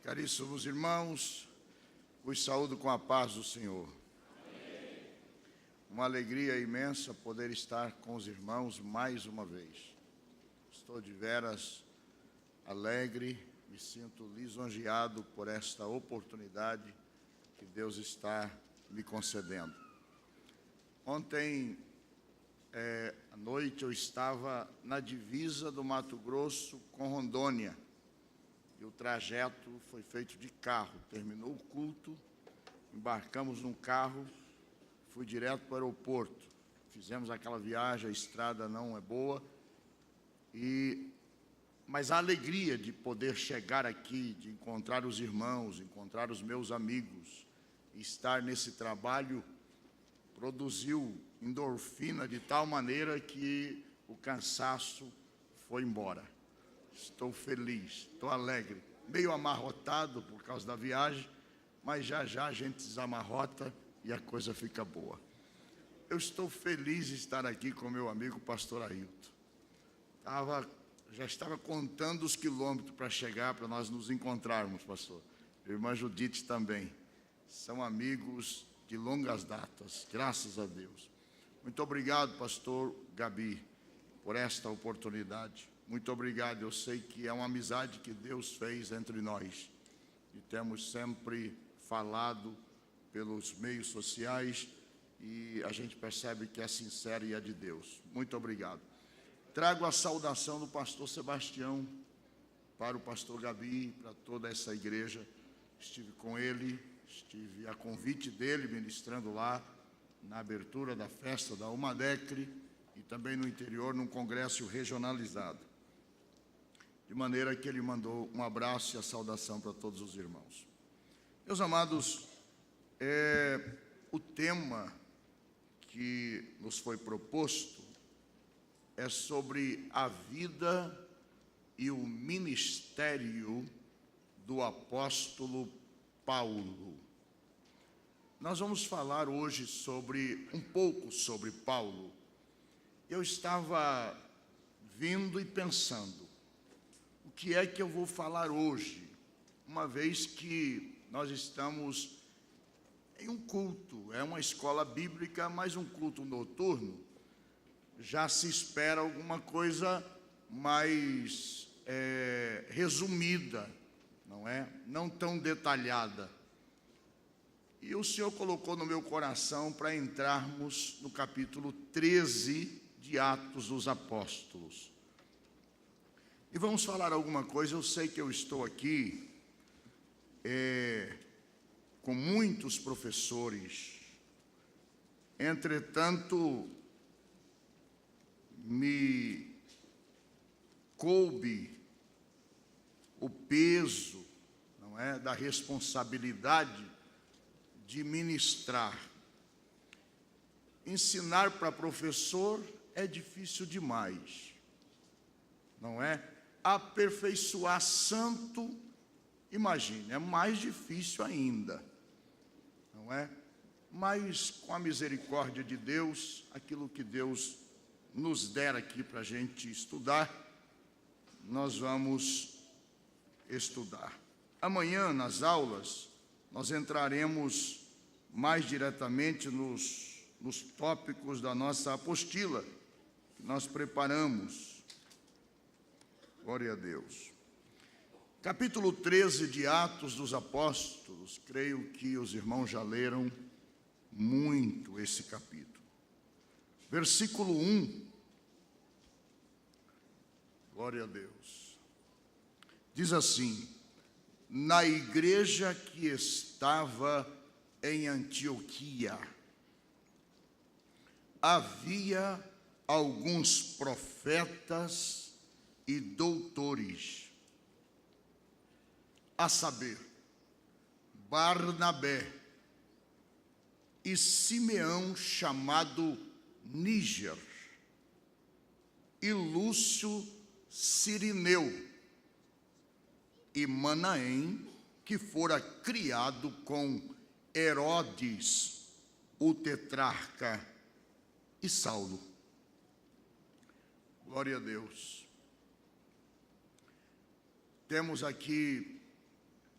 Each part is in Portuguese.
Caríssimos irmãos, vos saúdo com a paz do Senhor. Amém. Uma alegria imensa poder estar com os irmãos mais uma vez. Estou de veras alegre, me sinto lisonjeado por esta oportunidade que Deus está me concedendo. Ontem à noite eu estava na divisa do Mato Grosso com Rondônia. E o trajeto foi feito de carro. Terminou o culto, embarcamos num carro, fui direto para o aeroporto. Fizemos aquela viagem, a estrada não é boa, mas a alegria de poder chegar aqui, de encontrar os irmãos, encontrar os meus amigos, estar nesse trabalho, produziu endorfina de tal maneira que o cansaço foi embora. Estou feliz, estou alegre, meio amarrotado por causa da viagem, mas já a gente desamarrota e a coisa fica boa. Eu estou feliz de estar aqui com meu amigo pastor Ailton. Já estava contando os quilômetros para chegar, para nós nos encontrarmos, pastor. A irmã Judite também. São amigos de longas datas, graças a Deus. Muito obrigado, pastor Gabi, por esta oportunidade. Muito obrigado, eu sei que é uma amizade que Deus fez entre nós. E temos sempre falado pelos meios sociais e a gente percebe que é sincera e é de Deus. Muito obrigado. Trago a saudação do pastor Sebastião para o pastor Gabi, para toda essa igreja. Estive com ele, estive a convite dele ministrando lá na abertura da festa da Umadecre e também no interior, num congresso regionalizado. De maneira que ele mandou um abraço e a saudação para todos os irmãos. Meus amados, o tema que nos foi proposto é sobre a vida e o ministério do apóstolo Paulo. Nós vamos falar hoje um pouco sobre Paulo. Eu estava vindo e pensando, o que é que eu vou falar hoje, uma vez que nós estamos em um culto, é uma escola bíblica, mas um culto noturno, já se espera alguma coisa mais resumida, não é? Não tão detalhada. E o Senhor colocou no meu coração para entrarmos no capítulo 13 de Atos dos Apóstolos. E vamos falar alguma coisa. Eu sei que eu estou aqui com muitos professores, entretanto, me coube o peso, não é, da responsabilidade de ministrar. Ensinar para professor é difícil demais, não é? Aperfeiçoar santo, imagine, é mais difícil ainda, não é? Mas com a misericórdia de Deus, aquilo que Deus nos der aqui para a gente estudar, nós vamos estudar. Amanhã, nas aulas, nós entraremos mais diretamente nos tópicos da nossa apostila, que nós preparamos. Glória a Deus. Capítulo 13 de Atos dos Apóstolos, creio que os irmãos já leram muito esse capítulo. Versículo 1. Glória a Deus. Diz assim: na igreja que estava em Antioquia, havia alguns profetas e doutores, a saber, Barnabé e Simeão, chamado Níger, e Lúcio Cirineu, e Manaém, que fora criado com Herodes, o tetrarca, e Saulo. Glória a Deus. Temos aqui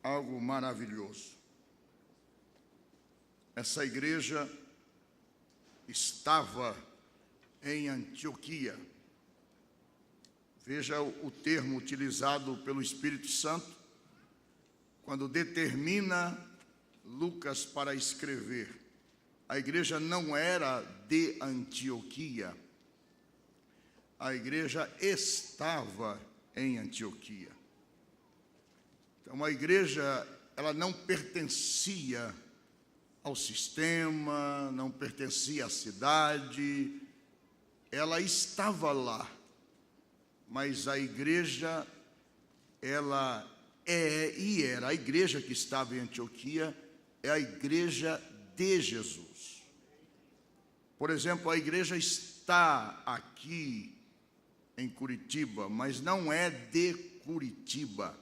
algo maravilhoso. Essa igreja estava em Antioquia. Veja o termo utilizado pelo Espírito Santo quando determina Lucas para escrever. A igreja não era de Antioquia, a igreja estava em Antioquia. Então a igreja, ela não pertencia ao sistema, não pertencia à cidade, ela estava lá, mas a igreja, ela era a igreja que estava em Antioquia, é a igreja de Jesus. Por exemplo, a igreja está aqui em Curitiba, mas não é de Curitiba.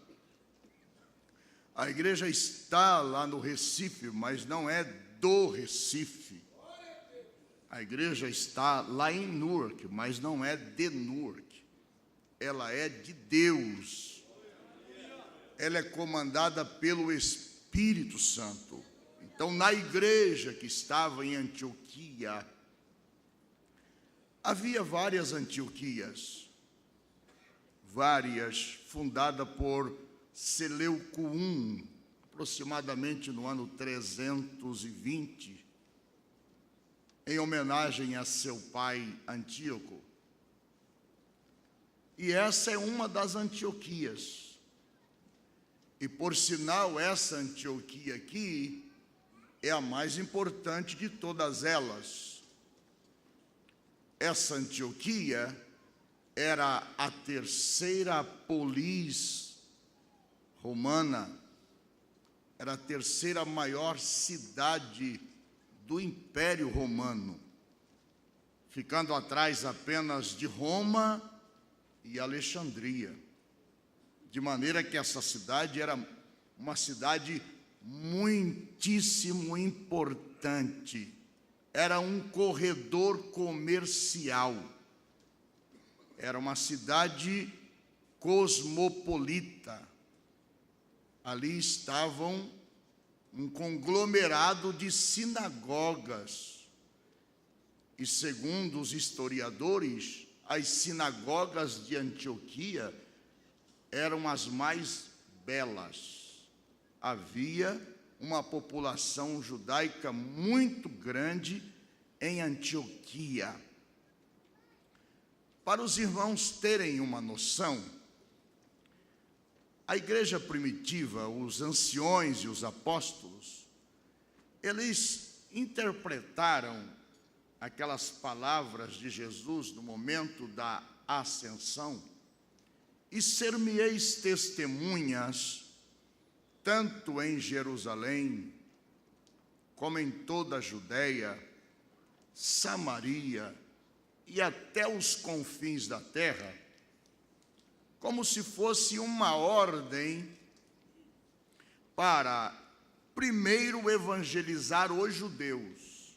A igreja está lá no Recife, mas não é do Recife. A igreja está lá em Newark, mas não é de Newark. Ela é de Deus. Ela é comandada pelo Espírito Santo. Então, na igreja que estava em Antioquia, havia várias Antioquias, fundada por Seleuco I, aproximadamente no ano 320, em homenagem a seu pai Antíoco. E essa é uma das Antioquias. E, por sinal, essa Antioquia aqui é a mais importante de todas elas. Essa Antioquia era a terceira polis romana, era a terceira maior cidade do Império Romano, ficando atrás apenas de Roma e Alexandria. De maneira que essa cidade era uma cidade muitíssimo importante. Era um corredor comercial. Era uma cidade cosmopolita. Ali estavam um conglomerado de sinagogas. E segundo os historiadores, as sinagogas de Antioquia eram as mais belas. Havia uma população judaica muito grande em Antioquia. Para os irmãos terem uma noção, a igreja primitiva, os anciões e os apóstolos, eles interpretaram aquelas palavras de Jesus no momento da ascensão: e ser-me-eis testemunhas, tanto em Jerusalém, como em toda a Judéia, Samaria e até os confins da terra, como se fosse uma ordem para primeiro evangelizar os judeus,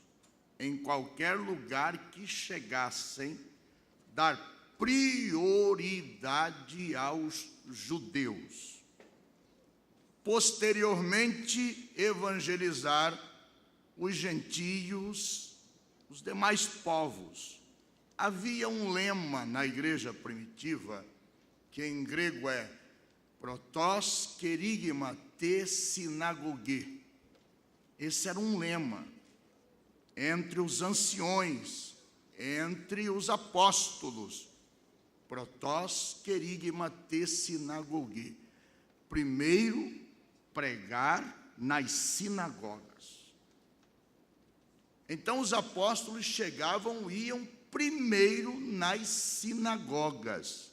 em qualquer lugar que chegassem, dar prioridade aos judeus. Posteriormente, evangelizar os gentios, os demais povos. Havia um lema na igreja primitiva, que em grego é protos kerygma te sinagoge. Esse era um lema entre os anciões, entre os apóstolos. Protos kerygma te sinagoge. Primeiro, pregar nas sinagogas. Então os apóstolos chegavam e iam primeiro nas sinagogas.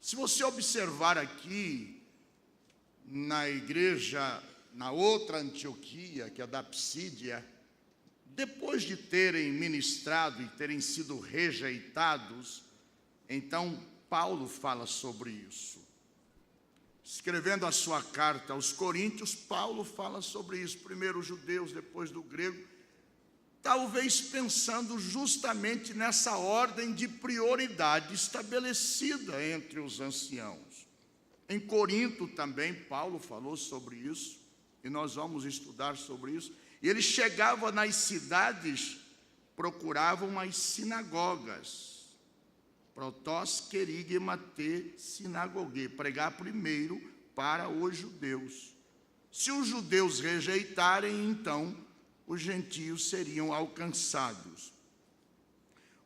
Se você observar aqui, na igreja, na outra Antioquia, que é da Psídia, depois de terem ministrado e terem sido rejeitados, então Paulo fala sobre isso. Escrevendo a sua carta aos Coríntios, Paulo fala sobre isso, primeiro os judeus, depois do grego, talvez pensando justamente nessa ordem de prioridade estabelecida entre os anciãos, Em Corinto também, Paulo falou sobre isso, e nós vamos estudar sobre isso. E ele chegava nas cidades, procuravam as sinagogas. Protós querigma te sinagogue, pregar primeiro para os judeus. Se os judeus rejeitarem, então os gentios seriam alcançados.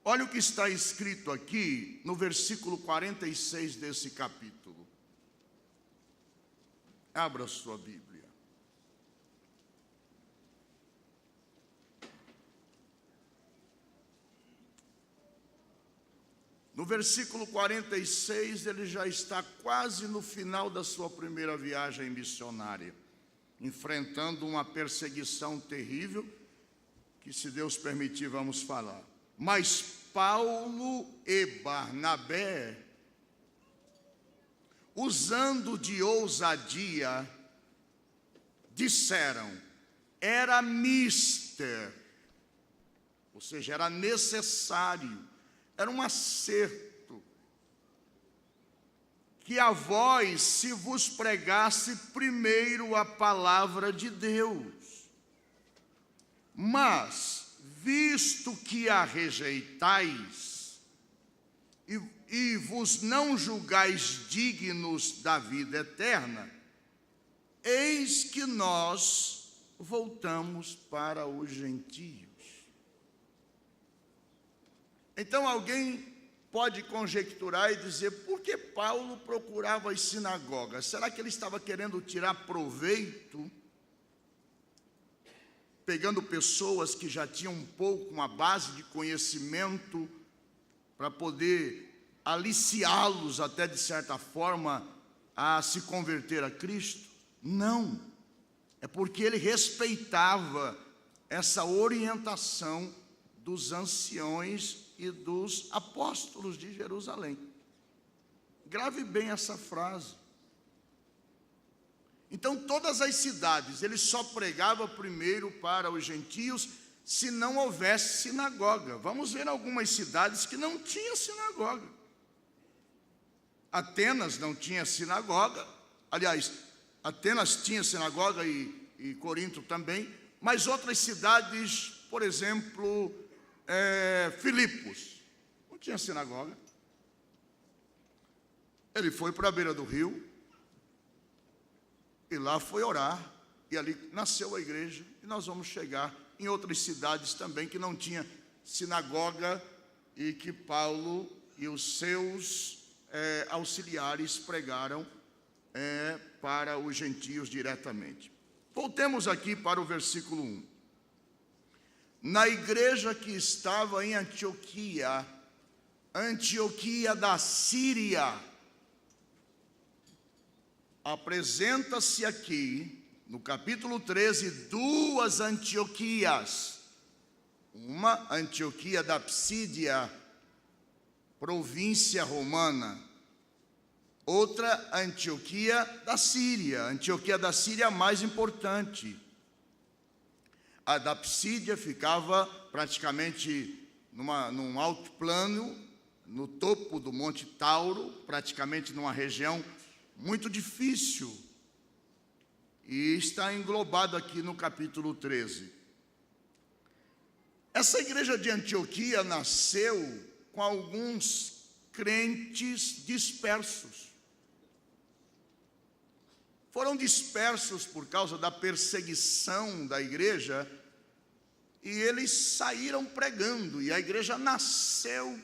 Olha o que está escrito aqui no versículo 46 desse capítulo. Abra sua Bíblia. No versículo 46, ele já está quase no final da sua primeira viagem missionária, enfrentando uma perseguição terrível, que, se Deus permitir, vamos falar. Mas Paulo e Barnabé, usando de ousadia, disseram: era mister, ou seja, era necessário, era um acerto, que a vós se vos pregasse primeiro a palavra de Deus. Mas, visto que a rejeitais, e vos não julgais dignos da vida eterna, eis que nós voltamos para os gentios. Então alguém pode conjecturar e dizer: por que Paulo procurava as sinagogas? Será que ele estava querendo tirar proveito, pegando pessoas que já tinham um pouco, uma base de conhecimento, para poder aliciá-los até de certa forma a se converter a Cristo? Não, é porque ele respeitava essa orientação dos anciões e dos apóstolos de Jerusalém. Grave bem essa frase. Então, todas as cidades, ele só pregava primeiro para os gentios se não houvesse sinagoga. Vamos ver algumas cidades que não tinham sinagoga. Atenas não tinha sinagoga, aliás, Atenas tinha sinagoga e Corinto também, mas outras cidades, por exemplo, Filipos, não tinha sinagoga. Ele foi para a beira do rio, e lá foi orar, e ali nasceu a igreja, e nós vamos chegar em outras cidades também que não tinha sinagoga, e que Paulo e os seus auxiliares pregaram para os gentios diretamente. Voltemos aqui para o versículo 1. Na igreja que estava em Antioquia, Antioquia da Síria, apresenta-se aqui, no capítulo 13, duas Antioquias. Uma, Antioquia da Psídia, província romana. Outra, Antioquia da Síria. Antioquia da Síria, a mais importante. A da Psídia ficava praticamente num alto plano, no topo do Monte Tauro, praticamente numa região muito difícil. E está englobado aqui no capítulo 13. Essa igreja de Antioquia nasceu com alguns crentes dispersos. Foram dispersos por causa da perseguição da igreja, e eles saíram pregando, e a igreja nasceu,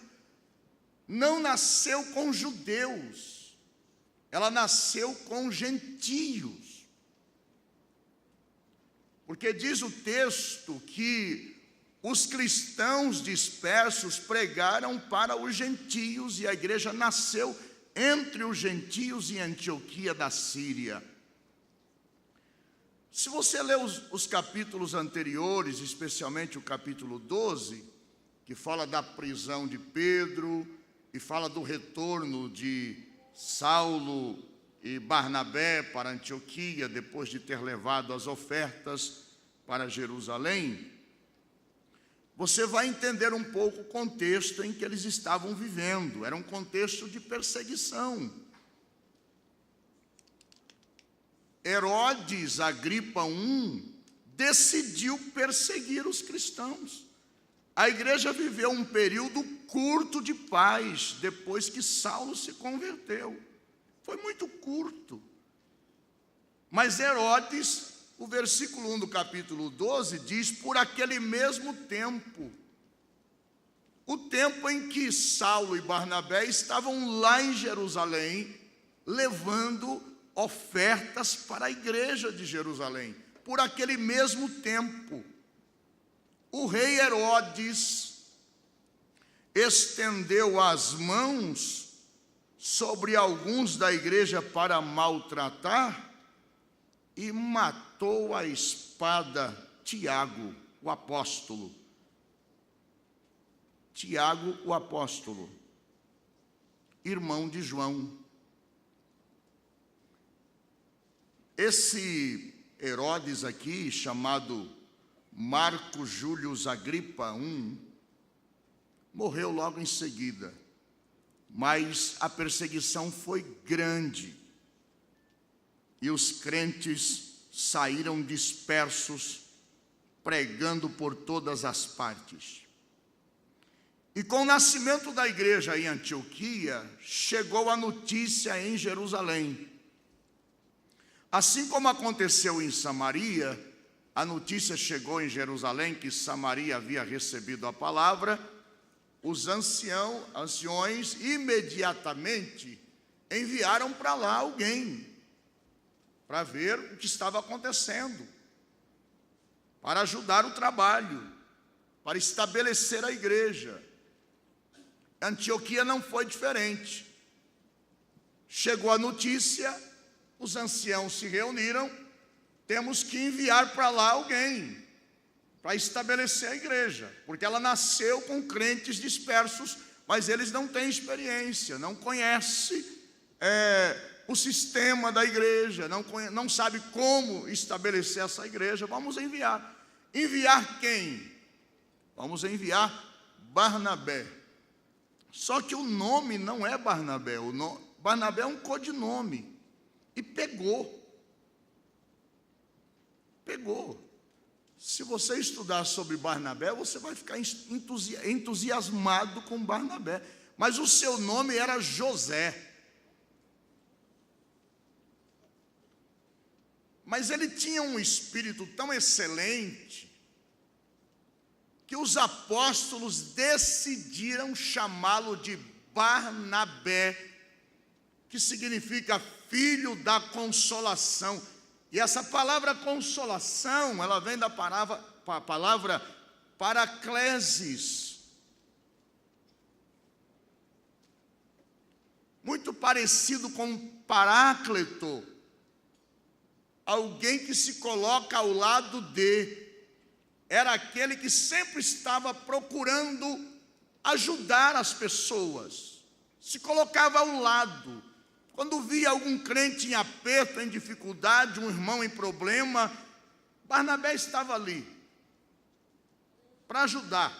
não nasceu com judeus, ela nasceu com gentios. Porque diz o texto que os cristãos dispersos pregaram para os gentios, e a igreja nasceu entre os gentios em Antioquia da Síria. Se você ler os capítulos anteriores, especialmente o capítulo 12, que fala da prisão de Pedro, e fala do retorno de Saulo e Barnabé para Antioquia, depois de ter levado as ofertas para Jerusalém, você vai entender um pouco o contexto em que eles estavam vivendo. Era um contexto de perseguição. Herodes Agripa I decidiu perseguir os cristãos. A igreja viveu um período curto de paz depois que Saulo se converteu. Foi muito curto. Mas Herodes, o versículo 1 do capítulo 12 diz: por aquele mesmo tempo, o tempo em que Saulo e Barnabé estavam lá em Jerusalém, levando ofertas para a igreja de Jerusalém. Por aquele mesmo tempo, o rei Herodes estendeu as mãos sobre alguns da igreja para maltratar e matou à espada Tiago, o apóstolo. Tiago, o apóstolo, irmão de João. Esse Herodes aqui, chamado Marco Júlio Agripa I, morreu logo em seguida, mas a perseguição foi grande e os crentes saíram dispersos, pregando por todas as partes. E com o nascimento da igreja em Antioquia, chegou a notícia em Jerusalém. Assim como aconteceu em Samaria, a notícia chegou em Jerusalém que Samaria havia recebido a palavra. Os anciões imediatamente enviaram para lá alguém para ver o que estava acontecendo, para ajudar o trabalho, para estabelecer a igreja. Antioquia não foi diferente. Chegou a notícia, os anciãos se reuniram: temos que enviar para lá alguém para estabelecer a igreja, porque ela nasceu com crentes dispersos, mas eles não têm experiência, não conhecem o sistema da igreja, não sabe como estabelecer essa igreja. Vamos enviar. Enviar quem? Vamos enviar Barnabé. Só que o nome não é Barnabé. Barnabé é um codinome. E pegou. Se você estudar sobre Barnabé, você vai ficar entusiasmado com Barnabé. Mas o seu nome era José. Mas ele tinha um espírito tão excelente que os apóstolos decidiram chamá-lo de Barnabé, que significa filho da consolação. E essa palavra consolação, ela vem da palavra paraclesis. Muito parecido com Paráclito, alguém que se coloca ao lado de. Era aquele que sempre estava procurando ajudar as pessoas, se colocava ao lado. Quando via algum crente em aperto, em dificuldade, um irmão em problema, Barnabé estava ali para ajudar.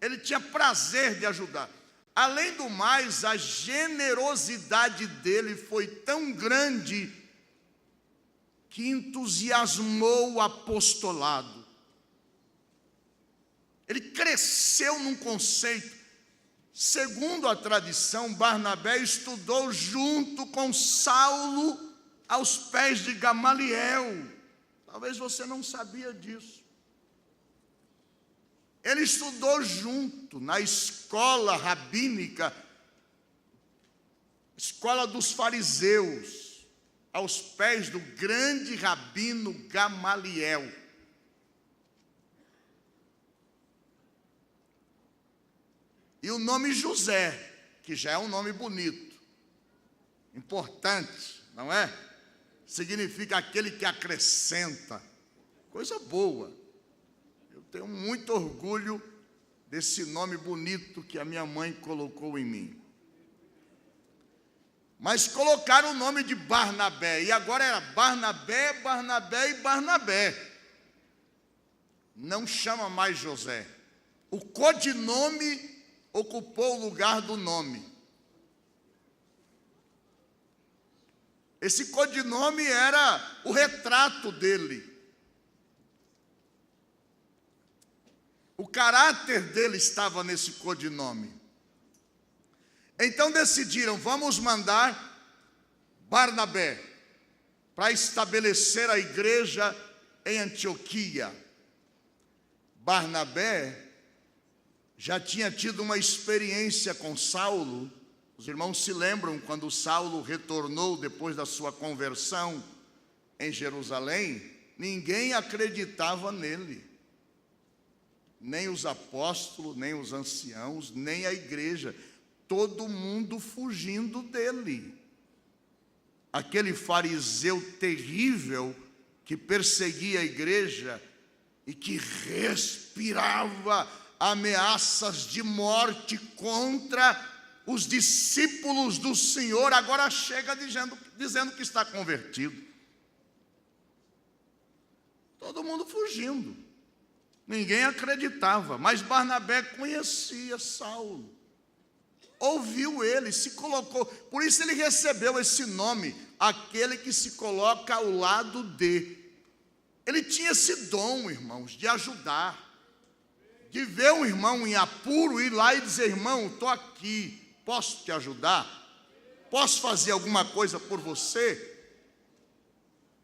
Ele tinha prazer de ajudar. Além do mais, a generosidade dele foi tão grande que entusiasmou o apostolado. Ele cresceu num conceito. Segundo a tradição, Barnabé estudou junto com Saulo aos pés de Gamaliel. Talvez você não sabia disso. Ele estudou junto na escola rabínica, escola dos fariseus, aos pés do grande rabino Gamaliel. E o nome José, que já é um nome bonito, importante, não é? Significa aquele que acrescenta, coisa boa. Eu tenho muito orgulho desse nome bonito que a minha mãe colocou em mim. Mas colocaram o nome de Barnabé, e agora era Barnabé, Barnabé e Barnabé. Não chama mais José. O codinome ocupou o lugar do nome. Esse codinome era o retrato dele. O caráter dele estava nesse codinome. Então decidiram, vamos mandar Barnabé para estabelecer a igreja em Antioquia. Barnabé já tinha tido uma experiência com Saulo. Os irmãos se lembram quando Saulo retornou depois da sua conversão em Jerusalém? Ninguém acreditava nele. Nem os apóstolos, nem os anciãos, nem a igreja. Todo mundo fugindo dele. Aquele fariseu terrível que perseguia a igreja e que respirava ameaças de morte contra os discípulos do Senhor, agora chega dizendo que está convertido. Todo mundo fugindo. Ninguém acreditava, mas Barnabé conhecia Saulo. Ouviu ele, se colocou, por isso ele recebeu esse nome, aquele que se coloca ao lado de. Ele tinha esse dom, irmãos, de ajudar, de ver um irmão em apuro, ir lá e dizer, irmão, estou aqui, posso te ajudar? Posso fazer alguma coisa por você?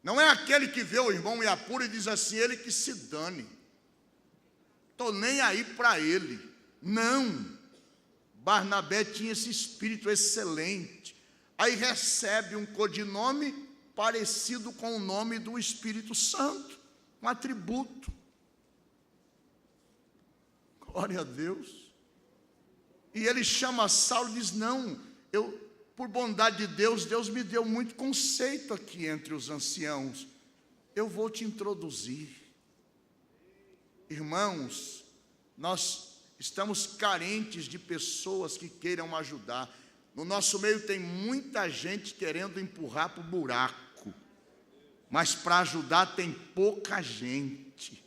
Não é aquele que vê o irmão em apuro e diz assim, ele que se dane, estou nem aí para ele. Não. Barnabé tinha esse espírito excelente. Aí recebe um codinome parecido com o nome do Espírito Santo, um atributo. Glória a Deus. E ele chama Saulo e diz, não, por bondade de Deus, Deus me deu muito conceito aqui entre os anciãos. Eu vou te introduzir. Irmãos, nós estamos carentes de pessoas que queiram ajudar. No nosso meio tem muita gente querendo empurrar para o buraco, mas para ajudar tem pouca gente.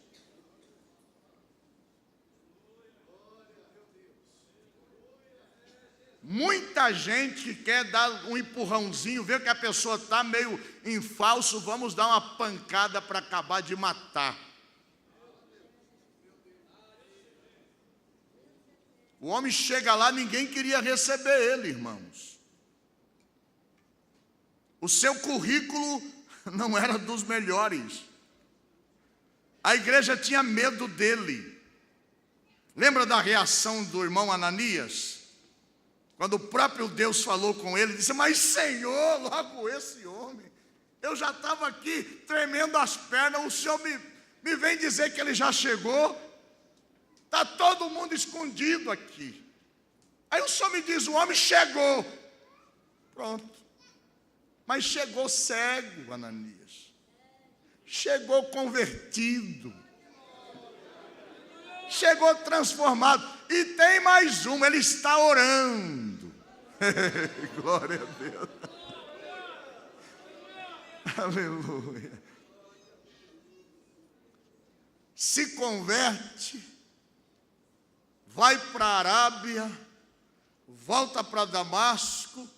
Muita gente que quer dar um empurrãozinho, ver que a pessoa está meio em falso, vamos dar uma pancada para acabar de matar. O homem chega lá, ninguém queria receber ele, irmãos. O seu currículo não era dos melhores. A igreja tinha medo dele. Lembra da reação do irmão Ananias? Quando o próprio Deus falou com ele, disse, mas Senhor, logo esse homem, eu já estava aqui tremendo as pernas, o Senhor me vem dizer que ele já chegou. Está todo mundo escondido aqui. Aí o Senhor me diz, o homem chegou. Pronto. Mas chegou cego, Ananias. Chegou convertido. Chegou transformado. E tem mais um, ele está orando. Glória a Deus. Aleluia. Se converte. Vai para a Arábia, volta para Damasco,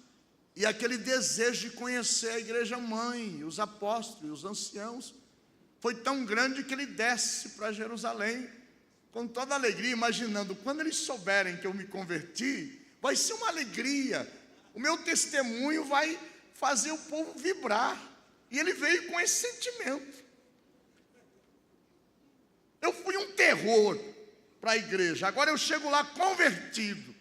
e aquele desejo de conhecer a igreja mãe, os apóstolos, os anciãos, foi tão grande que ele desce para Jerusalém, com toda alegria, imaginando, quando eles souberem que eu me converti, vai ser uma alegria, o meu testemunho vai fazer o povo vibrar, e ele veio com esse sentimento. Eu fui um terror para a igreja, agora eu chego lá convertido,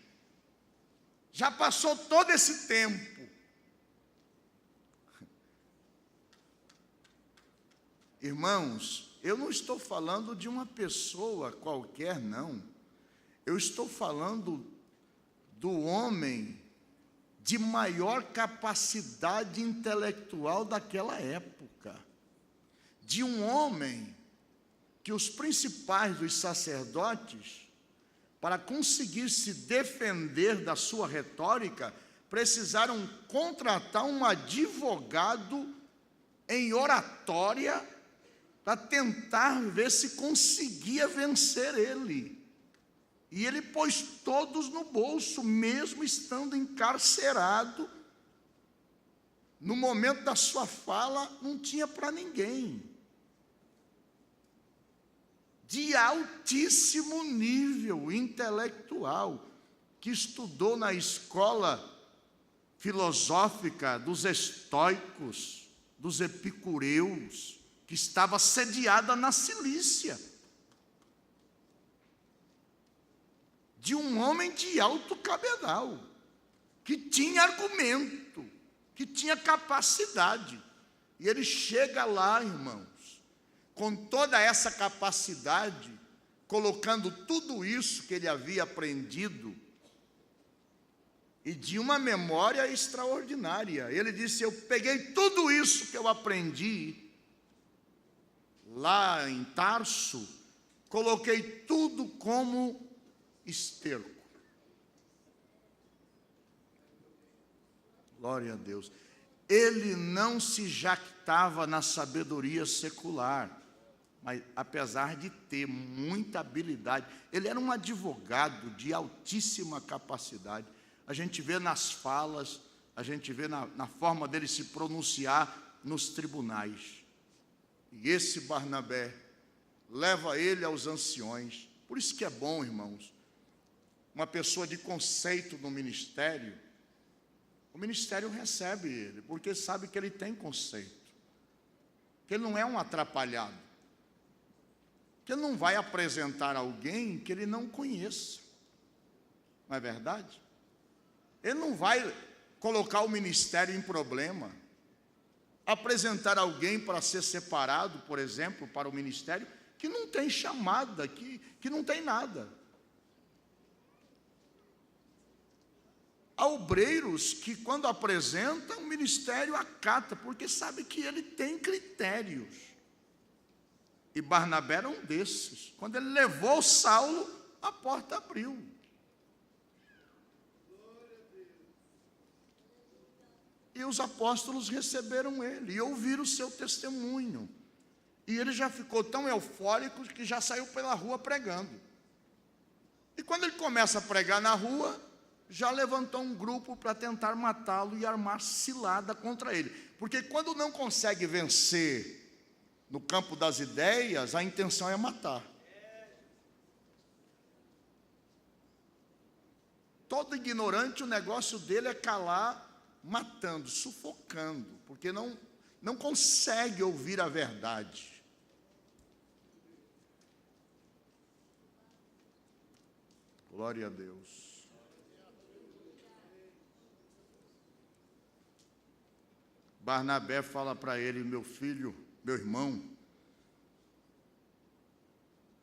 já passou todo esse tempo. Irmãos, eu não estou falando de uma pessoa qualquer, não, eu estou falando do homem de maior capacidade intelectual daquela época, de um homem que os principais dos sacerdotes, para conseguir se defender da sua retórica, precisaram contratar um advogado em oratória para tentar ver se conseguia vencer ele. E ele pôs todos no bolso, mesmo estando encarcerado no momento da sua fala, não tinha para ninguém. De altíssimo nível intelectual, que estudou na escola filosófica dos estoicos, dos epicureus, que estava sediada na Cilícia. De um homem de alto cabedal, que tinha argumento, que tinha capacidade. E ele chega lá, irmãos, com toda essa capacidade, colocando tudo isso que ele havia aprendido, e de uma memória extraordinária. Ele disse: eu peguei tudo isso que eu aprendi lá em Tarso, coloquei tudo como esterco. Glória a Deus. Ele não se jactava na sabedoria secular, mas apesar de ter muita habilidade, ele era um advogado de altíssima capacidade. A gente vê nas falas, a gente vê na forma dele se pronunciar nos tribunais. E esse Barnabé leva ele aos anciões. Por isso que é bom, irmãos, uma pessoa de conceito no ministério, o ministério recebe ele, porque sabe que ele tem conceito, que ele não é um atrapalhado, que ele não vai apresentar alguém que ele não conheça. Não é verdade? Ele não vai colocar o ministério em problema, apresentar alguém para ser separado, por exemplo, para o ministério, que não tem chamada, que não tem nada. Há obreiros que, quando apresentam, o ministério acata, porque sabe que ele tem critérios. E Barnabé era um desses. Quando ele levou Saulo, a porta abriu. E os apóstolos receberam ele e ouviram o seu testemunho. E ele já ficou tão eufórico que já saiu pela rua pregando. E quando ele começa a pregar na rua, já levantou um grupo para tentar matá-lo e armar cilada contra ele. Porque quando não consegue vencer no campo das ideias, a intenção é matar. Todo ignorante, o negócio dele é calar, matando, sufocando, porque não consegue ouvir a verdade. Glória a Deus. Barnabé fala para ele: meu filho, meu irmão,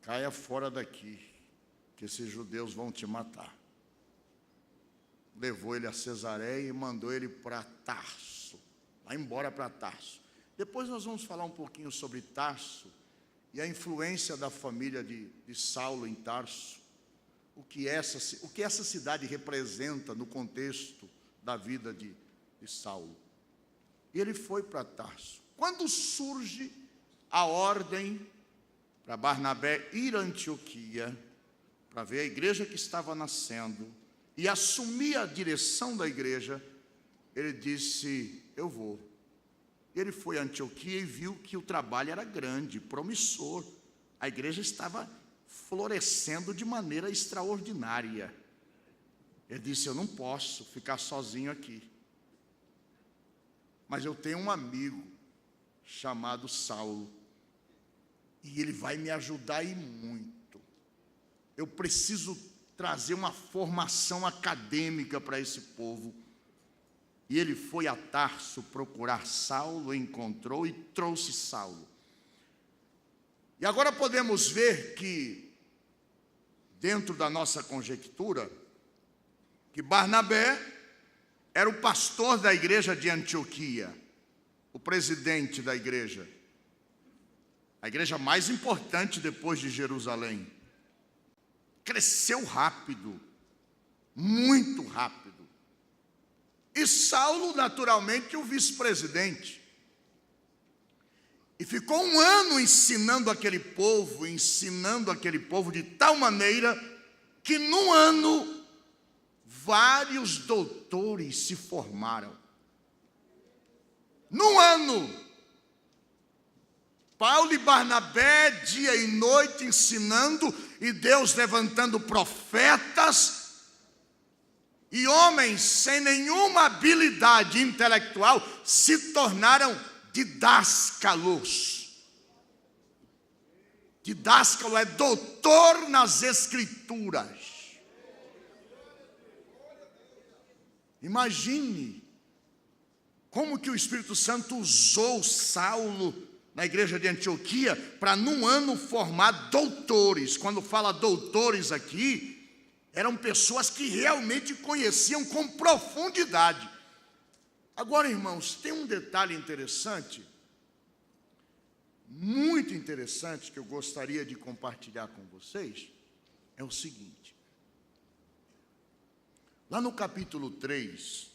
caia fora daqui, que esses judeus vão te matar. Levou ele a Cesareia e mandou ele para Tarso, vai embora para Tarso. Depois nós vamos falar um pouquinho sobre Tarso e a influência da família de Saulo em Tarso, o que essa cidade representa no contexto da vida de Saulo. E ele foi para Tarso. Quando surge a ordem para Barnabé ir a Antioquia, para ver a igreja que estava nascendo, e assumir a direção da igreja, ele disse: eu vou. Ele foi a Antioquia e viu que o trabalho era grande, promissor. A igreja estava florescendo de maneira extraordinária. Ele disse: eu não posso ficar sozinho aqui, mas eu tenho um amigo chamado Saulo, e ele vai me ajudar e muito. Eu preciso trazer uma formação acadêmica para esse povo. E ele foi a Tarso procurar Saulo, encontrou e trouxe Saulo. E agora podemos ver que, dentro da nossa conjectura, que Barnabé era o pastor da igreja de Antioquia, o presidente da igreja, a igreja mais importante depois de Jerusalém. Cresceu rápido, muito rápido. E Saulo, naturalmente, o vice-presidente. E ficou um ano ensinando aquele povo de tal maneira que num ano vários doutores se formaram. Num ano, Paulo e Barnabé, dia e noite, ensinando, e Deus levantando profetas, e homens sem nenhuma habilidade intelectual se tornaram didáscalos. Didáscalo é doutor nas Escrituras. Imagine como que o Espírito Santo usou Saulo na igreja de Antioquia para num ano formar doutores. Quando fala doutores aqui, eram pessoas que realmente conheciam com profundidade. Agora, irmãos, tem um detalhe interessante, muito interessante, que eu gostaria de compartilhar com vocês, é o seguinte. Lá no capítulo 3,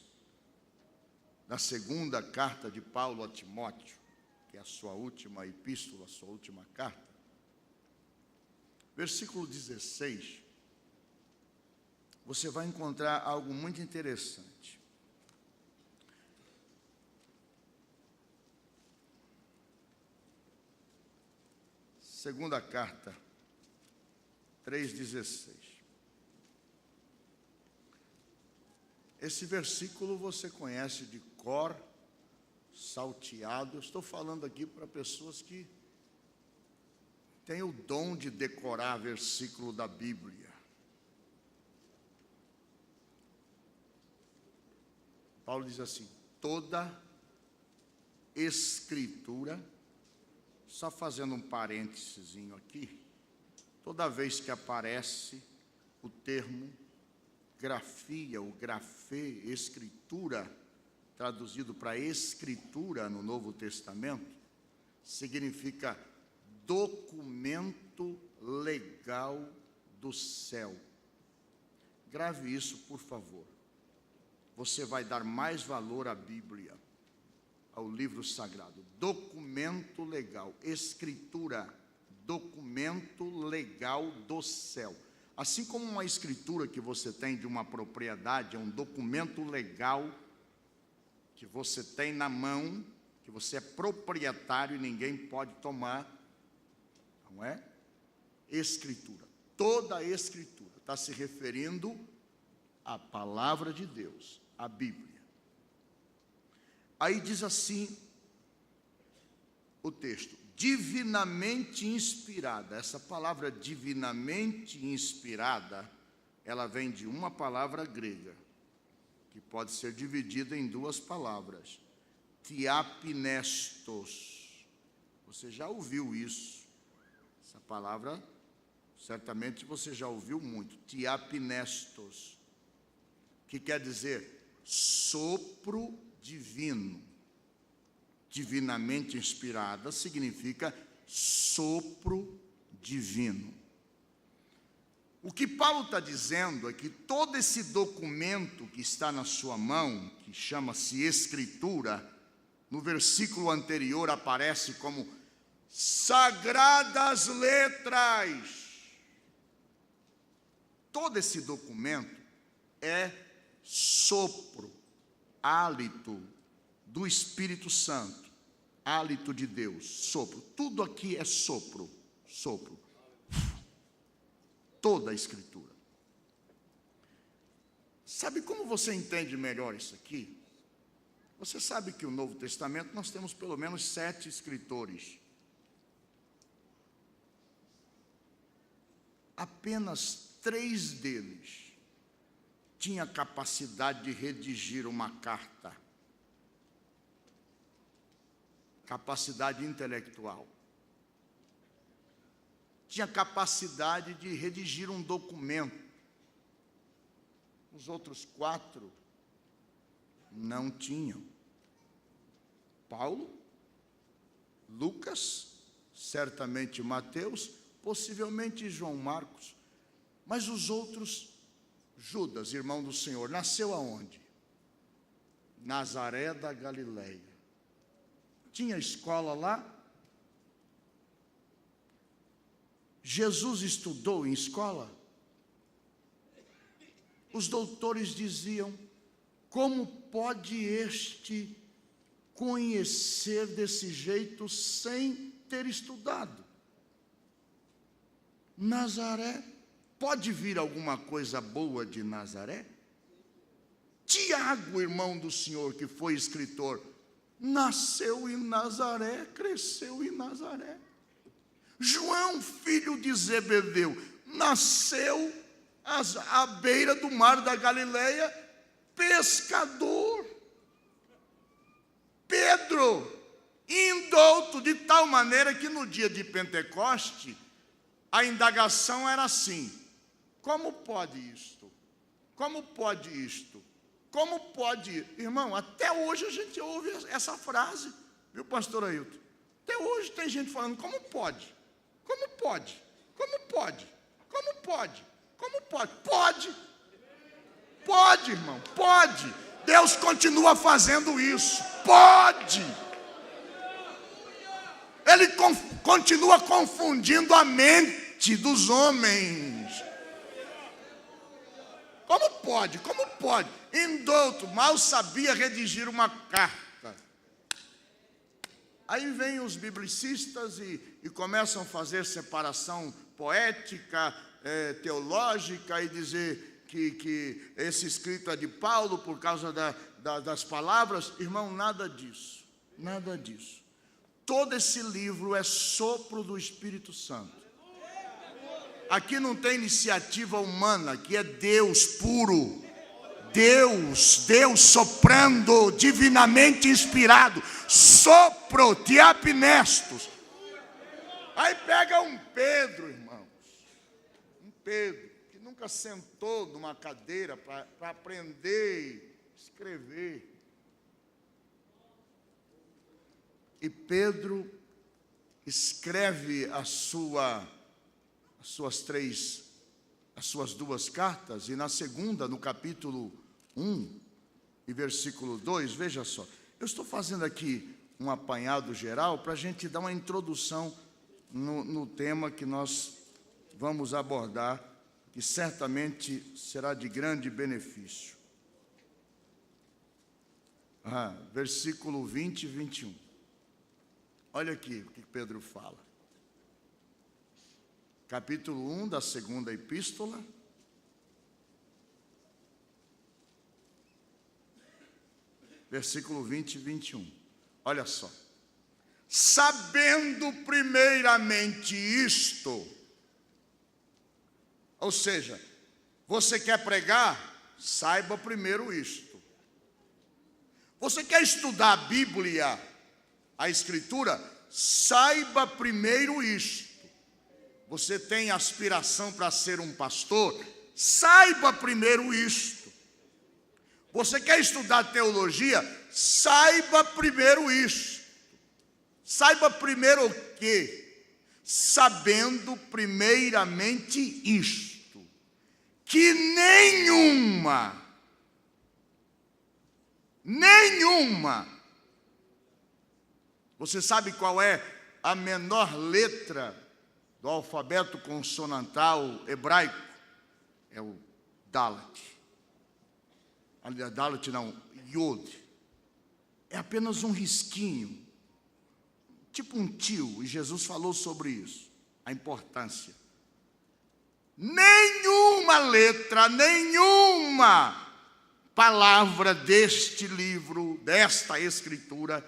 da segunda carta de Paulo a Timóteo, que é a sua última epístola, a sua última carta, versículo 16, você vai encontrar algo muito interessante. Segunda carta, 3,16. Esse versículo você conhece de cor, salteado. Eu estou falando aqui para pessoas que têm o dom de decorar versículo da Bíblia. Paulo diz assim: toda Escritura, só fazendo um parênteses aqui, toda vez que aparece o termo grafia, o grafê, escritura, traduzido para escritura no Novo Testamento, significa documento legal do céu. Grave isso, por favor. Você vai dar mais valor à Bíblia, ao livro sagrado. Documento legal, escritura, documento legal do céu. Assim como uma escritura que você tem de uma propriedade, é um documento legal que você tem na mão, que você é proprietário e ninguém pode tomar, não é? Escritura. Toda a Escritura está se referindo à palavra de Deus, à Bíblia. Aí diz assim o texto: divinamente inspirada. Essa palavra divinamente inspirada, ela vem de uma palavra grega, que pode ser dividida em duas palavras. Tiapnestos. Você já ouviu isso. Essa palavra, certamente você já ouviu muito. Tiapnestos. Que quer dizer sopro divino. Divinamente inspirada significa sopro divino. O que Paulo está dizendo é que todo esse documento que está na sua mão, que chama-se Escritura, no versículo anterior aparece como sagradas letras. Todo esse documento é sopro, hálito do Espírito Santo, hálito de Deus, sopro. Tudo aqui é sopro, sopro. Toda a Escritura. Sabe como você entende melhor isso aqui? Você sabe que o Novo Testamento nós temos pelo menos 7 escritores. Apenas 3 deles tinham capacidade de redigir uma carta. Capacidade intelectual. Tinha capacidade de redigir um documento. Os outros 4 não tinham. Paulo, Lucas, certamente Mateus, possivelmente João Marcos. Mas os outros, Judas, irmão do Senhor, nasceu aonde? Nazaré da Galileia. Tinha escola lá? Jesus estudou em escola? Os doutores diziam: como pode este conhecer desse jeito sem ter estudado. Nazaré, pode vir alguma coisa boa de Nazaré? Tiago, irmão do Senhor, que foi escritor, nasceu em Nazaré, cresceu em Nazaré. João, filho de Zebedeu, nasceu à beira do mar da Galileia, pescador. Pedro, indouto, de tal maneira que no dia de Pentecoste, a indagação era assim: como pode isto? Como pode isto? Como pode? Irmão, até hoje a gente ouve essa frase, viu, pastor Ailton? Até hoje tem gente falando: como pode? Como pode? Como pode? Como pode? Como pode? Pode. Pode, irmão, pode. Deus continua fazendo isso. Pode. Ele continua confundindo a mente dos homens. Como pode? Como pode? Indouto, mal sabia redigir uma carta. Aí vêm os biblicistas e começam a fazer separação poética, teológica, e dizer que esse escrito é de Paulo por causa das palavras. Irmão, nada disso. Nada disso. Todo esse livro é sopro do Espírito Santo. Aqui não tem iniciativa humana, aqui é Deus puro. Deus soprando, divinamente inspirado. Sopro, tiapnestos. Aí pega um Pedro, irmãos. Um Pedro que nunca sentou numa cadeira para aprender a escrever. E Pedro escreve as suas duas cartas, e na segunda, no capítulo 1 e versículo 2, veja só. Eu estou fazendo aqui um apanhado geral para a gente dar uma introdução no tema que nós vamos abordar, que certamente será de grande benefício. Versículo 20 e 21. Olha aqui o que Pedro fala. Capítulo 1 da segunda epístola. Versículo 20 e 21. Olha só. Sabendo primeiramente isto. Ou seja, você quer pregar? Saiba primeiro isto. Você quer estudar a Bíblia, a Escritura? Saiba primeiro isto. Você tem aspiração para ser um pastor? Saiba primeiro isto. Você quer estudar teologia? Saiba primeiro isto. Saiba primeiro o quê? Sabendo primeiramente isto, que nenhuma, você sabe qual é a menor letra do alfabeto consonantal hebraico? É o Dalet. Aliás, Dalet não, Yod. É apenas um risquinho, tipo um tio, e Jesus falou sobre isso, a importância. Nenhuma letra, nenhuma palavra deste livro, desta Escritura,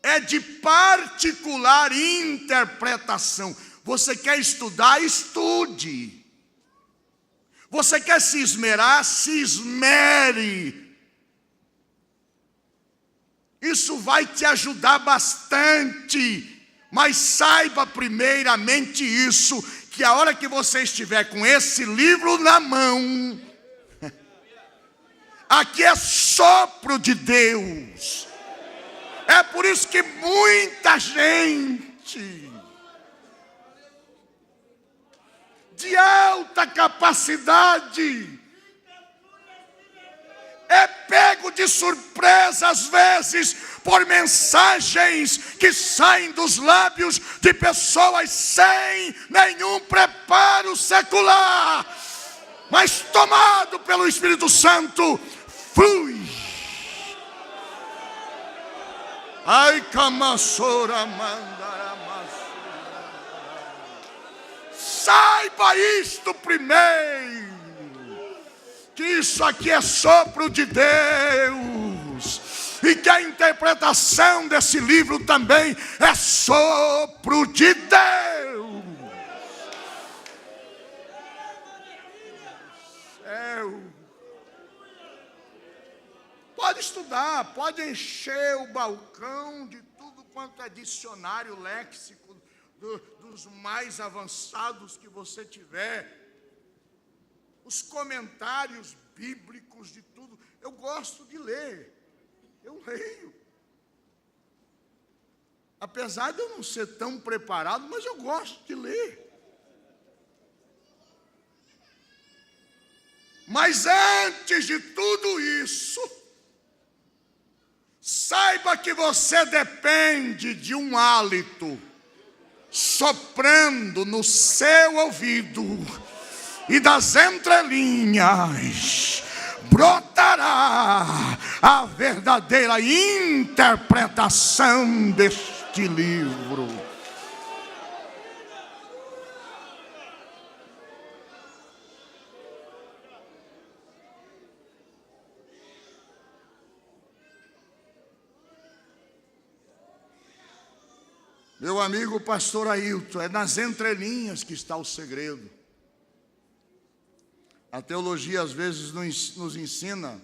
é de particular interpretação. Você quer estudar? Estude. Você quer se esmerar? Se esmere. Isso vai te ajudar bastante. Mas saiba primeiramente isso, que a hora que você estiver com esse livro na mão, aqui é sopro de Deus. É por isso que muita gente de alta capacidade é pego de surpresa às vezes por mensagens que saem dos lábios de pessoas sem nenhum preparo secular, mas tomado pelo Espírito Santo, flui. Ai, camassora, mandaramassora. Saiba isto primeiro, que isso aqui é sopro de Deus, e que a interpretação desse livro também é sopro de Deus. Pode estudar, pode encher o balcão de tudo quanto é dicionário léxico, dos mais avançados que você tiver, os comentários bíblicos de tudo. Eu gosto de ler, eu leio. Apesar de eu não ser tão preparado, mas eu gosto de ler. Mas antes de tudo isso, saiba que você depende de um hálito soprando no seu ouvido, e das entrelinhas brotará a verdadeira interpretação deste livro. Meu amigo pastor Ailton, é nas entrelinhas que está o segredo. A teologia às vezes nos ensina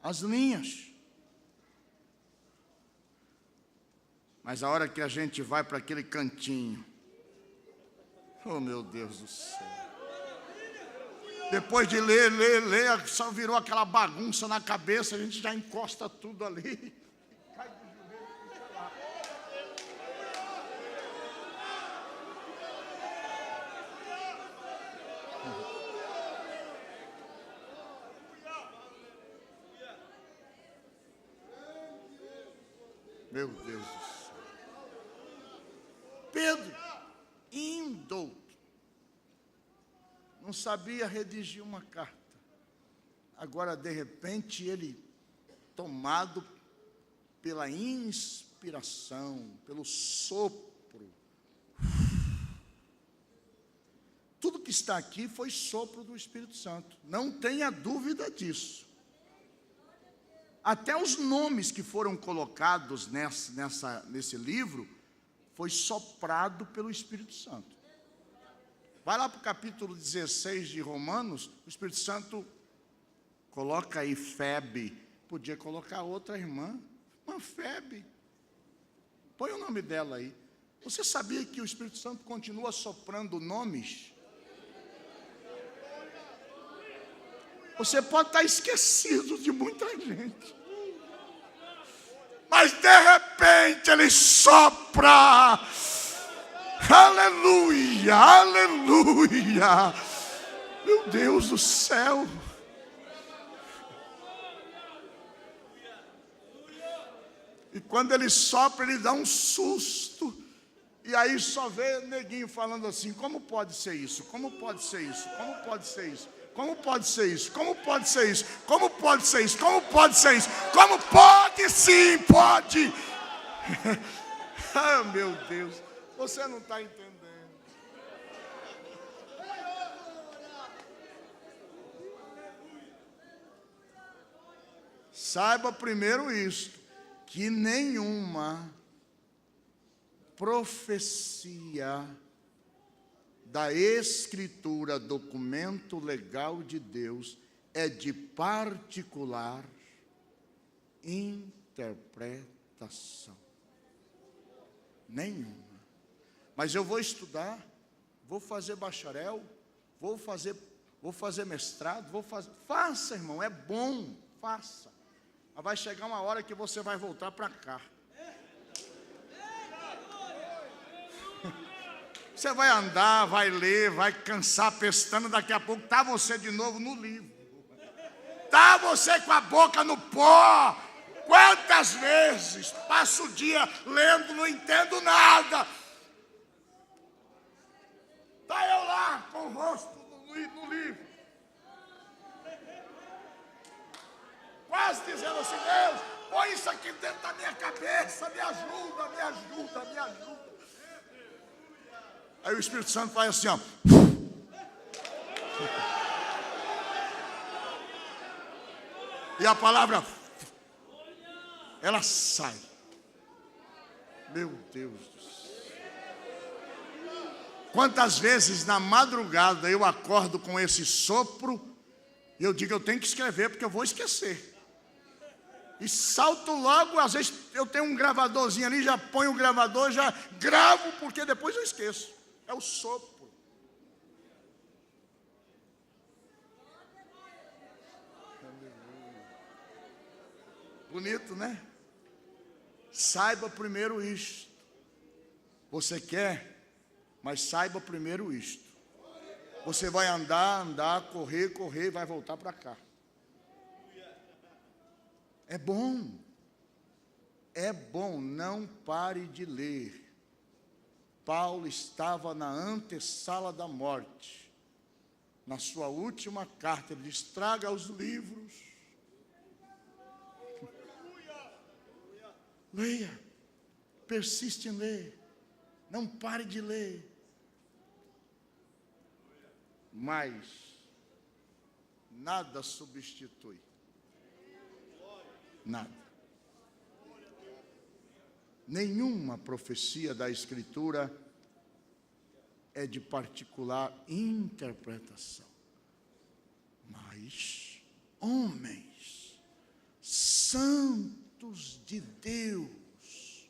as linhas. Mas a hora que a gente vai para aquele cantinho, oh meu Deus do céu. Depois de ler, só virou aquela bagunça na cabeça, a gente já encosta tudo ali. Meu Deus do céu. Pedro, indouto, não sabia redigir uma carta. Agora, de repente, ele, tomado pela inspiração, pelo sopro. Tudo que está aqui foi sopro do Espírito Santo. Não tenha dúvida disso. Até os nomes que foram colocados nesse livro foi soprado pelo Espírito Santo. Vai lá para o capítulo 16 de Romanos, o Espírito Santo coloca aí Febe. Podia colocar outra irmã, uma Febe. Põe o nome dela aí. Você sabia que o Espírito Santo continua soprando nomes? Você pode estar esquecido de muita gente, mas de repente ele sopra. Aleluia, aleluia. Meu Deus do céu. E quando ele sopra, ele dá um susto. E aí só vê neguinho falando assim: como pode ser isso? Como pode ser isso? Como pode ser isso? Como pode ser isso? Como pode ser isso? Como pode ser isso? Como pode ser isso? Como pode? Sim, pode. Ah, meu Deus, você não está entendendo. Saiba primeiro isto, que nenhuma profecia da Escritura, documento legal de Deus, é de particular interpretação. Nenhuma. Mas eu vou estudar, vou fazer bacharel, vou fazer mestrado, faça, irmão, é bom, faça. Mas vai chegar uma hora que você vai voltar para cá. Você vai andar, vai ler, vai cansar pestando, daqui a pouco está você de novo no livro. Está você com a boca no pó. Quantas vezes passo o dia lendo, não entendo nada. Está eu lá com o rosto no livro. Quase dizendo assim: Deus, põe isso aqui dentro da minha cabeça, me ajuda, me ajuda, me ajuda. Aí o Espírito Santo faz assim, ó. E a palavra, ela sai. Meu Deus do céu. Quantas vezes na madrugada eu acordo com esse sopro e eu digo, eu tenho que escrever porque eu vou esquecer. E salto logo, às vezes eu tenho um gravadorzinho ali, já ponho o gravador, já gravo, porque depois eu esqueço. É o sopro. Bonito, né? Saiba primeiro isto. Você quer, mas saiba primeiro isto. Você vai andar, correr, e vai voltar para cá. É bom, não pare de ler. Paulo estava na antessala da morte. Na sua última carta, ele diz, traga os livros. Leia, persiste em ler, não pare de ler. Mas nada substitui. Nada. Nenhuma profecia da Escritura é de particular interpretação. Mas homens santos de Deus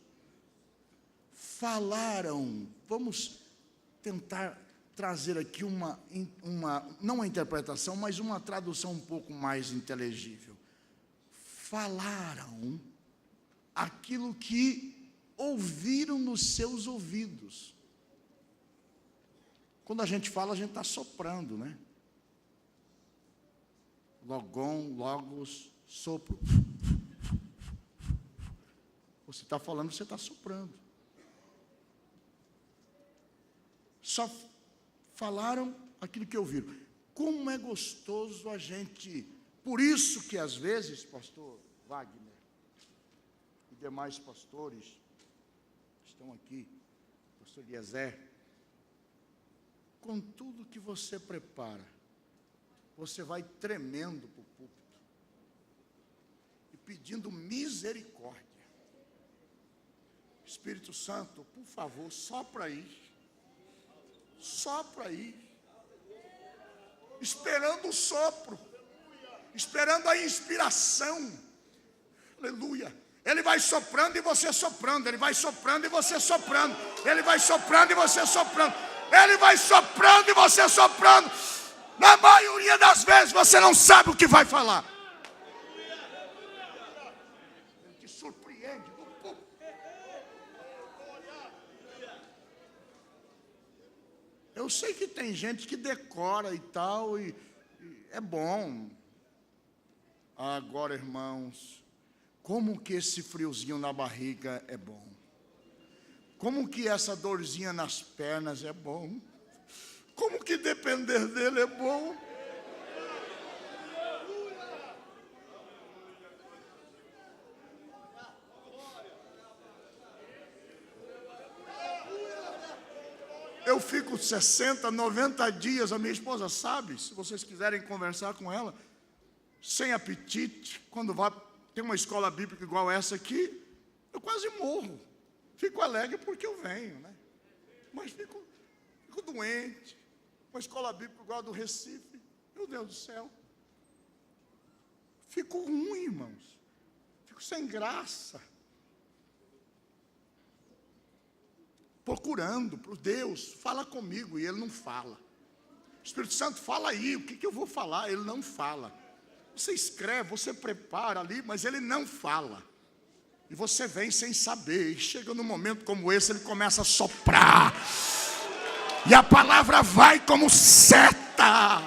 falaram. Vamos tentar trazer aqui não uma interpretação, mas uma tradução um pouco mais inteligível. Falaram aquilo que ouviram nos seus ouvidos. Quando a gente fala, a gente está soprando, né? Logon, logos, sopro. Você está falando, você está soprando. Só falaram aquilo que ouviram. Como é gostoso a gente... Por isso que às vezes, pastor Wagner e demais pastores que estão aqui, pastor Eliezer, com tudo que você prepara, você vai tremendo para o púlpito e pedindo misericórdia. Espírito Santo, por favor, sopra aí. Sopra aí. Esperando o sopro. Esperando a inspiração. Aleluia. Ele vai soprando e você soprando. Ele vai soprando e você soprando. Ele vai soprando e você soprando. Ele vai soprando e você soprando. Na maioria das vezes você não sabe o que vai falar. Ele te surpreende. Eu sei que tem gente que decora e tal, e é bom. Agora, irmãos, como que esse friozinho na barriga é bom. Como que essa dorzinha nas pernas é bom. Como que depender dele é bom. Eu fico 60, 90 dias, a minha esposa sabe, se vocês quiserem conversar com ela, sem apetite, quando tem uma escola bíblica igual essa aqui, eu quase morro. Fico alegre porque eu venho, né? Mas fico doente. Uma escola bíblica igual a do Recife, meu Deus do céu. Fico ruim, irmãos. Fico sem graça. Procurando por Deus, fala comigo, e Ele não fala. Espírito Santo, fala aí, o que eu vou falar? Ele não fala. Você escreve, você prepara ali, mas Ele não fala. E você vem sem saber, e chega num momento como esse, Ele começa a soprar. E a palavra vai como seta.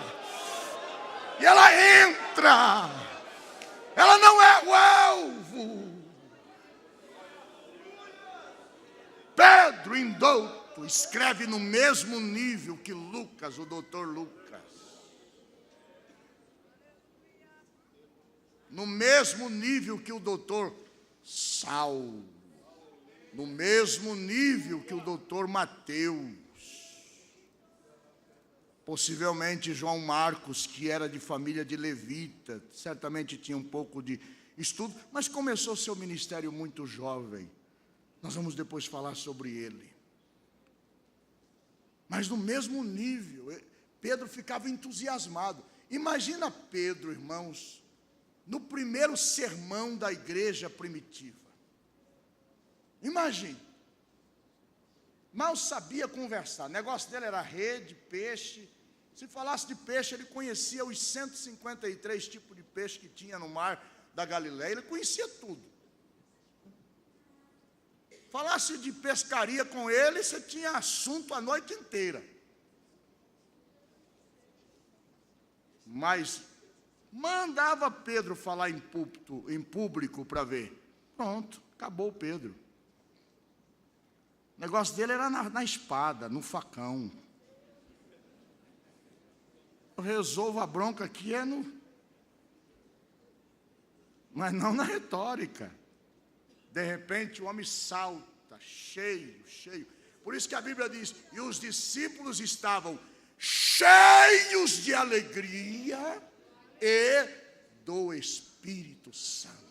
E ela entra. Ela não é o alvo. Pedro Indouto escreve no mesmo nível que Lucas, o doutor Lucas. No mesmo nível que o doutor Saulo, no mesmo nível que o doutor Mateus. Possivelmente João Marcos, que era de família de levita, certamente tinha um pouco de estudo, mas começou seu ministério muito jovem. Nós vamos depois falar sobre ele. Mas no mesmo nível, Pedro ficava entusiasmado. Imagina Pedro, irmãos, no primeiro sermão da igreja primitiva. Imagine. Mal sabia conversar. O negócio dele era rede, peixe. Se falasse de peixe, ele conhecia os 153 tipos de peixe que tinha no mar da Galileia. Ele conhecia tudo. Falasse de pescaria com ele, você tinha assunto a noite inteira. Mas mandava Pedro falar em público para ver. Pronto, acabou Pedro. O negócio dele era na espada, no facão. Eu resolvo a bronca aqui mas não na retórica. De repente o homem salta, cheio. Por isso que a Bíblia diz, e os discípulos estavam cheios de alegria e do Espírito Santo.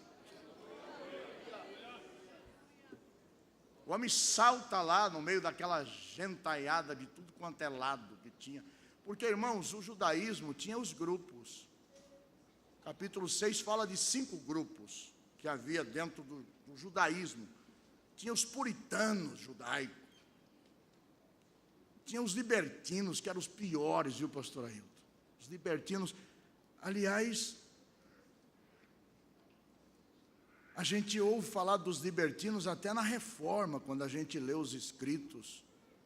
O homem salta lá no meio daquela gentaiada de tudo quanto é lado que tinha. Porque, irmãos, o judaísmo tinha os grupos. Capítulo 6 fala de 5 grupos que havia dentro do judaísmo. Tinha os puritanos judaicos. Tinha os libertinos, que eram os piores, viu, pastor Ailton? Os libertinos, aliás, a gente ouve falar dos libertinos até na Reforma, quando a gente lê os escritos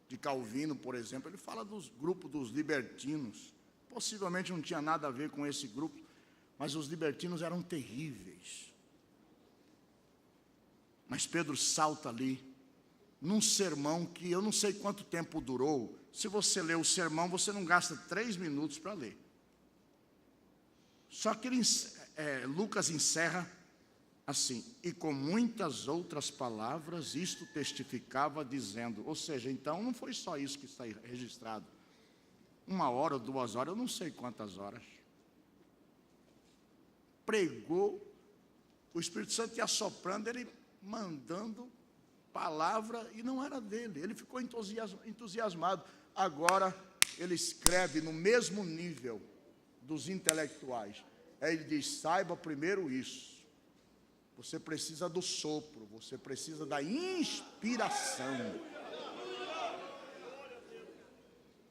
de Calvino, por exemplo, ele fala dos grupos dos libertinos. Possivelmente não tinha nada a ver com esse grupo, mas os libertinos eram terríveis. Mas Pedro salta ali, num sermão que eu não sei quanto tempo durou. Se você ler o sermão, você não gasta 3 minutos para ler. Só que Lucas encerra assim, e com muitas outras palavras, isto testificava dizendo, ou seja, então não foi só isso que está registrado. 1 hora, 2 horas, eu não sei quantas horas. Pregou, o Espírito Santo ia soprando, ele mandando palavra, e não era dele, ele ficou entusiasmado. Agora, ele escreve no mesmo nível dos intelectuais. Aí ele diz, saiba primeiro isso. Você precisa do sopro, você precisa da inspiração.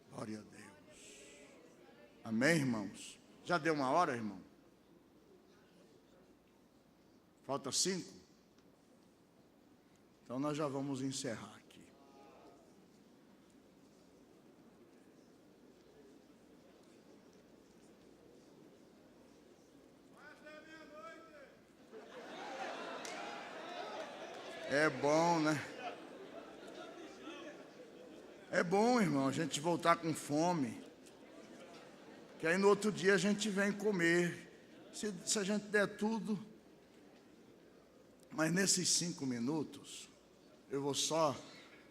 Glória a Deus. Amém, irmãos? Já deu 1 hora, irmão? Falta 5? Então nós já vamos encerrar aqui. É bom, né? É bom, irmão, a gente voltar com fome. Que aí no outro dia a gente vem comer. Se a gente der tudo. Mas nesses 5 minutos, eu vou só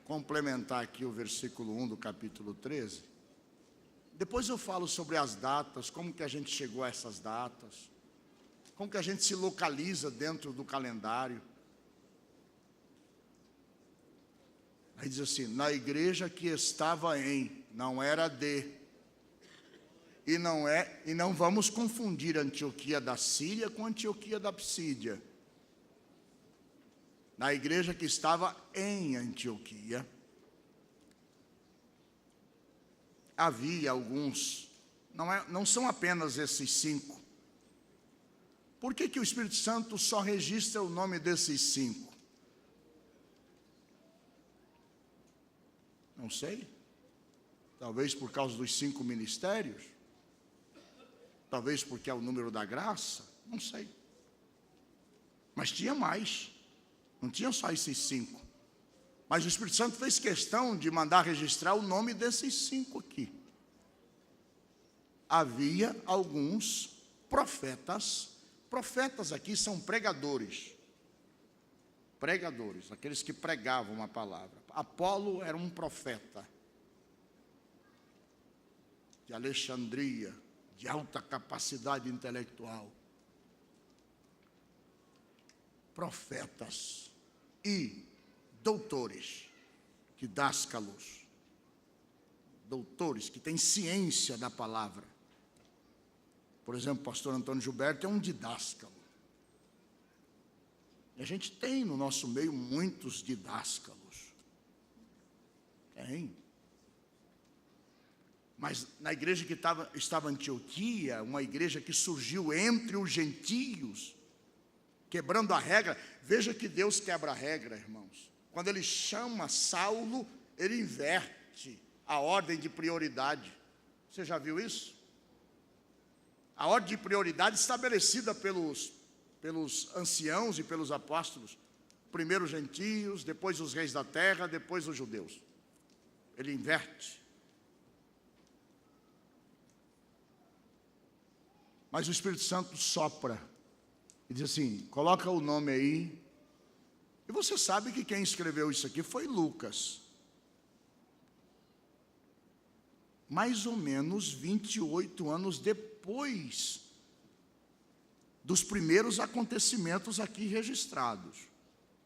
complementar aqui o versículo 1 do capítulo 13. Depois eu falo sobre as datas, como que a gente chegou a essas datas. Como que a gente se localiza dentro do calendário. Aí diz assim, na igreja que estava em, não era de. E não vamos confundir Antioquia da Síria com Antioquia da Psídia. Na igreja que estava em Antioquia, havia alguns, não são apenas esses 5. Por que o Espírito Santo só registra o nome desses 5? Não sei. Talvez por causa dos 5 ministérios. Talvez porque é o número da graça. Não sei. Mas tinha mais. Não tinha só esses 5. Mas o Espírito Santo fez questão de mandar registrar o nome desses 5 aqui. Havia alguns profetas. Profetas aqui são pregadores. pregadores, aqueles que pregavam a palavra. Apolo era um profeta de Alexandria, de alta capacidade intelectual. Profetas e doutores, didáscalos, doutores que têm ciência da palavra. Por exemplo, o pastor Antônio Gilberto é um didáscalo. E a gente tem no nosso meio muitos didáscalos. Tem. Mas na igreja que estava em Antioquia, uma igreja que surgiu entre os gentios, quebrando a regra. Veja que Deus quebra a regra, irmãos. Quando Ele chama Saulo, Ele inverte a ordem de prioridade. Você já viu isso? A ordem de prioridade estabelecida pelos anciãos e pelos apóstolos. Primeiro os gentios, depois os reis da terra, depois os judeus. Ele inverte. Mas o Espírito Santo sopra e diz assim, coloca o nome aí. E você sabe que quem escreveu isso aqui foi Lucas. Mais ou menos 28 anos depois dos primeiros acontecimentos aqui registrados.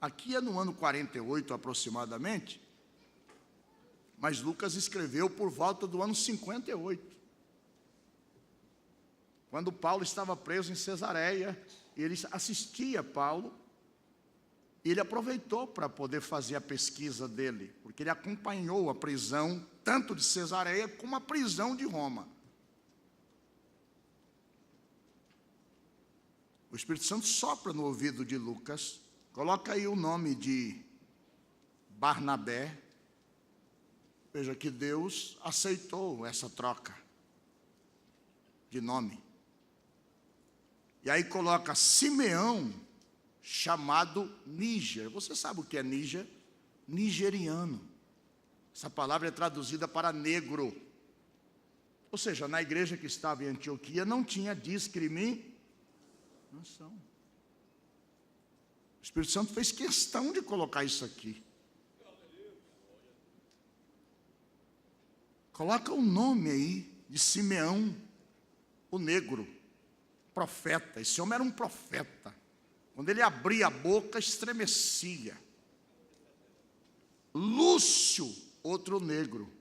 Aqui é no ano 48 aproximadamente, mas Lucas escreveu por volta do ano 58. Quando Paulo estava preso em Cesareia, ele assistia Paulo, e ele aproveitou para poder fazer a pesquisa dele, porque ele acompanhou a prisão, tanto de Cesareia como a prisão de Roma. O Espírito Santo sopra no ouvido de Lucas, coloca aí o nome de Barnabé. Veja que Deus aceitou essa troca de nome. E aí coloca Simeão, chamado Níger. Você sabe o que é Níger? Nigeriano. Essa palavra é traduzida para negro. Ou seja, na igreja que estava em Antioquia não tinha discriminação. O Espírito Santo fez questão de colocar isso aqui. Coloca o nome aí de Simeão, o negro, profeta. Esse homem era um profeta. Quando ele abria a boca, estremecia. Lúcio, outro negro,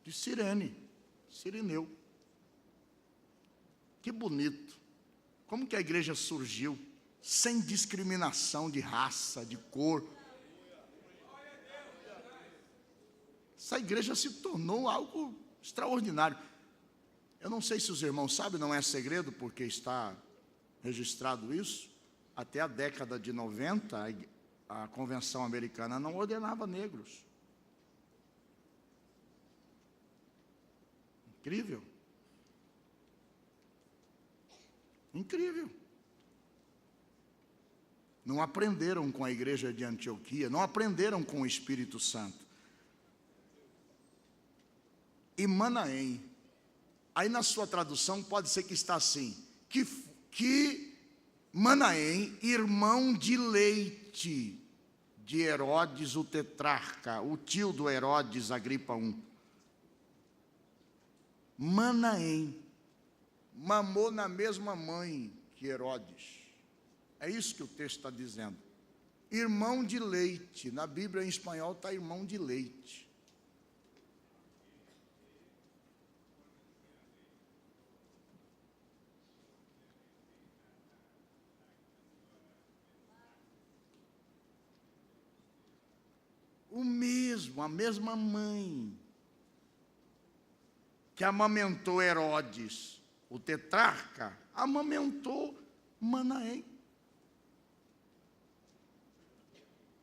de Cirene, Cireneu. Que bonito. Como que a igreja surgiu? Sem discriminação de raça, de cor. Essa igreja se tornou algo extraordinário. Eu não sei se os irmãos sabem, não é segredo, porque está registrado isso. Até a década de 90, a Convenção Americana não ordenava negros. Incrível. Incrível. Não aprenderam com a igreja de Antioquia, não aprenderam com o Espírito Santo. E Manaém, aí na sua tradução pode ser que está assim, que Manaém, irmão de leite de Herodes o tetrarca, o tio do Herodes Agripa I. Manaém mamou na mesma mãe que Herodes. É isso que o texto está dizendo. Irmão de leite. Na Bíblia em espanhol está irmão de leite. A mesma mãe que amamentou Herodes, o tetrarca, amamentou Manaém.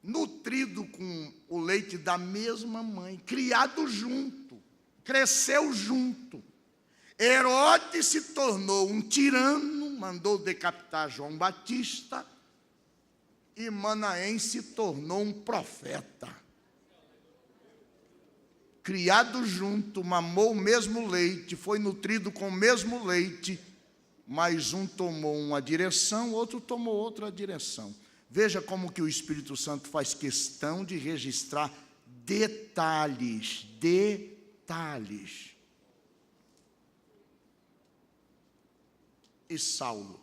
Nutrido com o leite da mesma mãe, criado junto, cresceu junto. Herodes se tornou um tirano, mandou decapitar João Batista, e Manaém se tornou um profeta. Criado junto, mamou o mesmo leite, foi nutrido com o mesmo leite, mas um tomou uma direção, outro tomou outra direção. Veja como que o Espírito Santo faz questão de registrar detalhes. E Saulo.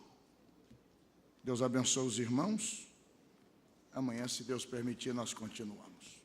Deus abençoe os irmãos. Amanhã, se Deus permitir, nós continuamos.